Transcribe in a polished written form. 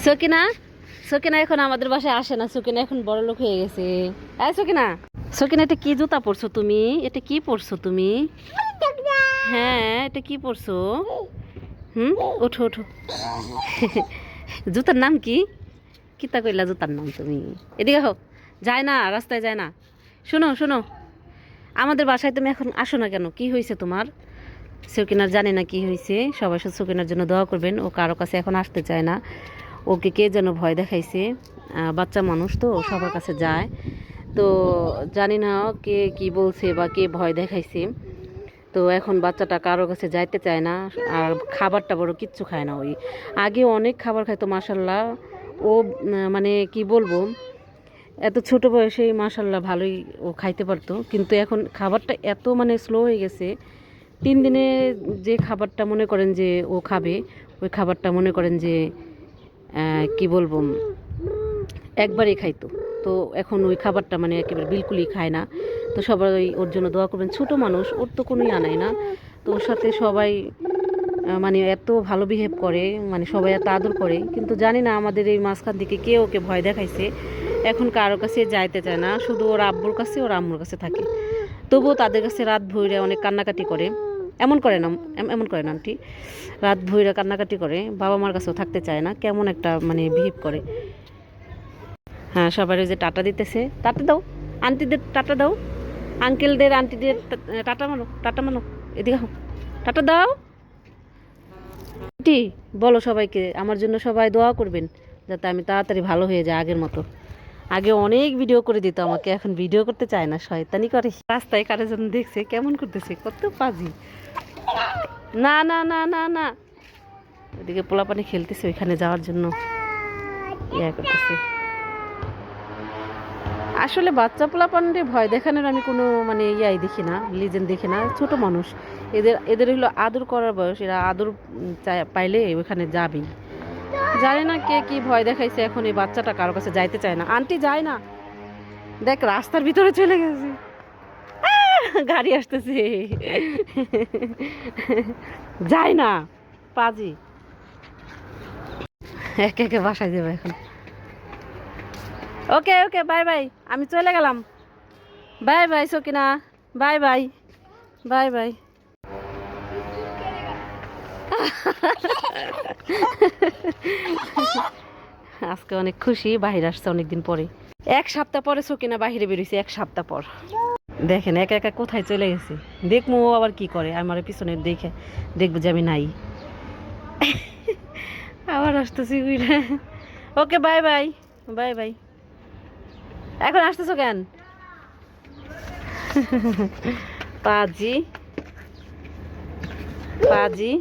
সকিনা সকিনা এখন আমাদের বাসায় আসে না। সকিনা এখন বড় লোক হয়ে গেছে। এই সকিনা, সকিনা এটা কি জুতা পরছো তুমি? এটা কি পরছো তুমি? হ্যাঁ, এটা কি পরছো? ওঠো ওঠো। জুতার নাম কি? কিতা কইলা জুতার নাম তুমি? এদিকে হো, যায় না, রাস্তায় যায় না। শোনো শোনো, আমাদের বাসায় তুমি এখন আসো না কেন? কি হয়েছে তোমার? সকিনার জানি না কি হয়েছে। সবাই শুধু সকিনার জন্য দোয়া করবেন। ও কারো কাছে এখন আসতে চায় না। ওকে কে যেন ভয় দেখাইছে। বাচ্চা মানুষ তো সবার কাছে যায়। তো জানি না কে কি বলছে বা কে ভয় দেখাইছে। তো এখন বাচ্চাটা কারো কাছে যাইতে চায় না। আর খাবারটা বড় কিচ্ছু খায় না। ওই আগে অনেক খাবার খাইতো মাশাল্লাহ। ও মানে কি বলবো, এত ছোট বয়সেই মাশাল্লাহ ভালোই ও খাইতে পারতো। কিন্তু এখন খাবারটা এত মানে স্লো হয়ে গেছে। 3 দিনে যে খাবারটা মনে করেন যে ও খাবে, ওই খাবারটা মনে করেন যে কি বলবো, একবারই খাইতো। তো এখন ওই খাবারটা মানে একেবারে বিলকুলই খায় না। তো সবাই ওর জন্য দোয়া করবেন। ছোট মানুষ, ওর তো কোনোই আনাই না। তো ওর সাথে সবাই মানে এত ভালো বিহেভ করে, মানে সবাই এত আদর করে। কিন্তু জানি না আমাদের এই মাঝখান থেকে কে ওকে ভয় দেখাইছে। এখন কারো কাছে যাইতে চায় না, শুধু ওর আব্বুর কাছে ওর আম্মুর কাছে থাকে। তবুও তাদের কাছে রাত ভইরা অনেক কান্নাকাটি করে। এমন করে না, এমন করে না আন্টি, রাত ভইরা কান্নাকাটি করে। বাবা মার কাছেও থাকতে চায় না, কেমন একটা মানে বিহেভ করে। হ্যাঁ, সবার ওই যে টাটা দিতেছে, টাটা দাও, আন্টিদের টাটা দাও, আঙ্কেলদের আন্টিদের টাটা মানো, টাটা মানো, এদিকে হও, টাটা দাও। আন্টি বলো সবাইকে আমার জন্য সবাই দোয়া করবেন, যাতে আমি তাড়াতাড়ি ভালো হয়ে যাই আগের মতো। আগে অনেক ভিডিও করে দিত আমাকে, এখন ভিডিও করতে চায় না, শয়তানি করে। রাস্তায় কারো জন্য দেখছে কেমন করতেছে, কত পাজি। না না না না না, ওদিকে পোলাপানি খেলতেছে, ওইখানে যাওয়ার জন্য ইয়া করতেছে। আসলে বাচ্চা পোলাপানরে ভয় দেখানোর আমি কোনো মানে ইয়াই দেখি না, লিজেন্ড দেখি না। ছোট মানুষ, এদের এদের হলো আদর করার বয়স। এরা আদর পাইলে ওইখানে যাবেই। জানি না কে কি ভয় দেখাইছে। এখন এই বাচ্চাটা কারো কাছে যাইতে চায় না। আন্টি যায় না, দেখ রাস্তার ভিতরে চলে গেছে। গাড়ি আসতেছে, যায় না, পাজি। একে একে বাসায় যাবে এখন। ওকে ওকে, বাই বাই, আমি চলে গেলাম। Bye bye Sakina, bye bye, bye bye. আজকে অনেক খুশি, বাহির আসছে অনেকদিন পরে। 1 সপ্তাহ পরে সকিনা বাহিরে বেরোইছে, 1 সপ্তাহ পর। দেখেন একা একা কোথায় চলে গেছে। দেখবো ও আবার কি করে, আমার পিছনে দেখে দেখবো যে আমি নাই। আবার আসতেছি। Okay bye bye, bye bye. এখন আসতেছো কেন? পাজি, পাজি।